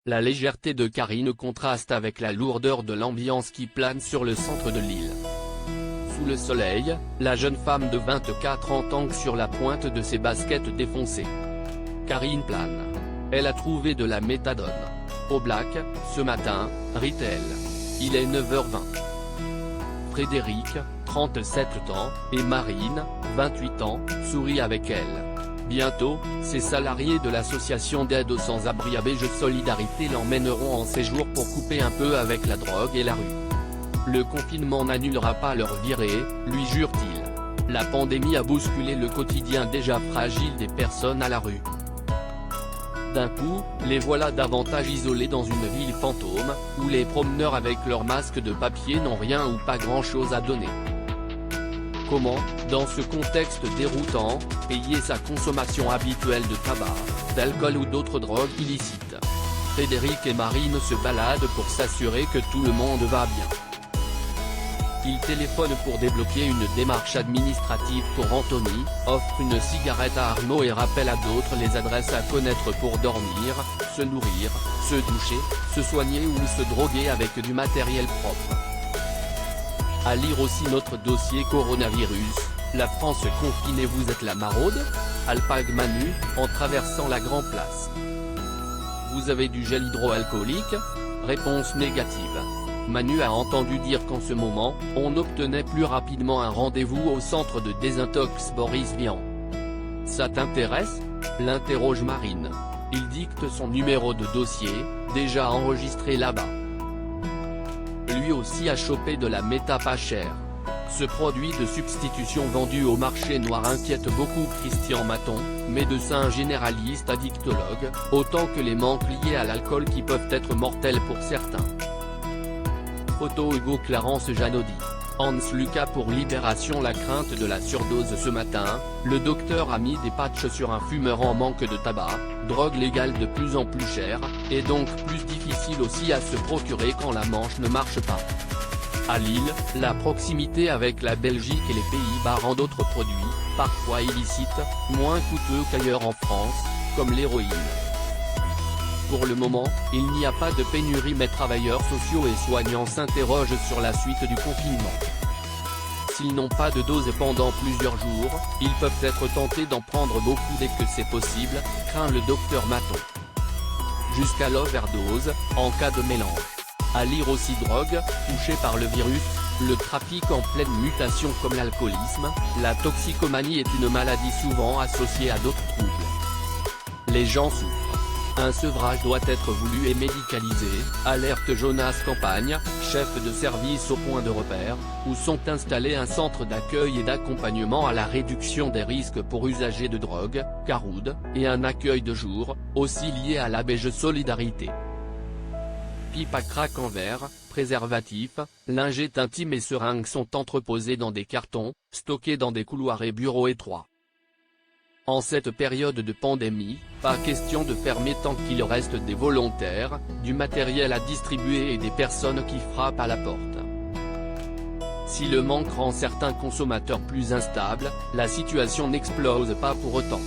La légèreté de Karine contraste avec la lourdeur de l'ambiance qui plane sur le centre de l'île. Sous le soleil, la jeune femme de 24 ans tangue sur la pointe de ses baskets défoncées. Karine plane. Elle a trouvé de la méthadone. Au Black, ce matin, rit-elle. Il est 9h20. Frédéric, 37 ans, et Marine, 28 ans, sourient avec elle. Bientôt, ces salariés de l'association d'aide aux sans-abri ABJ Solidarité l'emmèneront en séjour pour couper un peu avec la drogue et la rue. Le confinement n'annulera pas leur virée, lui jure-t-il. La pandémie a bousculé le quotidien déjà fragile des personnes à la rue. D'un coup, les voilà davantage isolés dans une ville fantôme, où les promeneurs avec leurs masques de papier n'ont rien ou pas grand-chose à donner. Comment, dans ce contexte déroutant, payer sa consommation habituelle de tabac, d'alcool ou d'autres drogues illicites? Frédéric et Marine se baladent pour s'assurer que tout le monde va bien. Ils téléphonent pour débloquer une démarche administrative pour Anthony, offrent une cigarette à Arnaud et rappellent à d'autres les adresses à connaître pour dormir, se nourrir, se doucher, se soigner ou se droguer avec du matériel propre. À lire aussi notre dossier coronavirus, la France confinée, vous êtes la maraude? Alpag Manu, en traversant la Grand Place. Vous avez du gel hydroalcoolique? Réponse négative. Manu a entendu dire qu'en ce moment, on obtenait plus rapidement un rendez-vous au centre de désintox Boris Vian. Ça t'intéresse? L'interroge Marine. Il dicte son numéro de dossier, déjà enregistré là-bas. Lui aussi a chopé de la méta pas chère. Ce produit de substitution vendu au marché noir inquiète beaucoup Christian Maton, médecin généraliste addictologue, autant que les manques liés à l'alcool qui peuvent être mortels pour certains. Photo Hugo Clarence Janody. Hans Lucas pour Libération. La crainte de la surdose. Ce matin, le docteur a mis des patchs sur un fumeur en manque de tabac, drogue légale de plus en plus chère, et donc plus difficile aussi à se procurer quand la Manche ne marche pas. À Lille, la proximité avec la Belgique et les Pays-Bas rend d'autres produits, parfois illicites, moins coûteux qu'ailleurs en France, comme l'héroïne. Pour le moment, il n'y a pas de pénurie mais travailleurs sociaux et soignants s'interrogent sur la suite du confinement. S'ils n'ont pas de dose pendant plusieurs jours, ils peuvent être tentés d'en prendre beaucoup dès que c'est possible, craint le docteur Maton. Jusqu'à l'overdose, en cas de mélange. À lire aussi drogue, touchée par le virus, le trafic en pleine mutation comme l'alcoolisme, la toxicomanie est une maladie souvent associée à d'autres troubles. Les gens souffrent. Un sevrage doit être voulu et médicalisé, alerte Jonas Campagne, chef de service au point de repère, où sont installés un centre d'accueil et d'accompagnement à la réduction des risques pour usagers de drogue, Caroud, et un accueil de jour, aussi lié à l'ABJ Solidarité. Pipe à crack en verre, préservatifs, lingettes intimes et seringues sont entreposés dans des cartons, stockés dans des couloirs et bureaux étroits. En cette période de pandémie, pas question de fermer tant qu'il reste des volontaires, du matériel à distribuer et des personnes qui frappent à la porte. Si le manque rend certains consommateurs plus instables, la situation n'explose pas pour autant.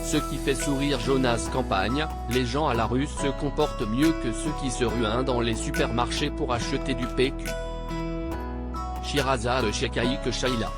Ce qui fait sourire Jonas Campagne, les gens à la rue se comportent mieux que ceux qui se ruinent dans les supermarchés pour acheter du PQ. Shirazade Chekaïk Shaila.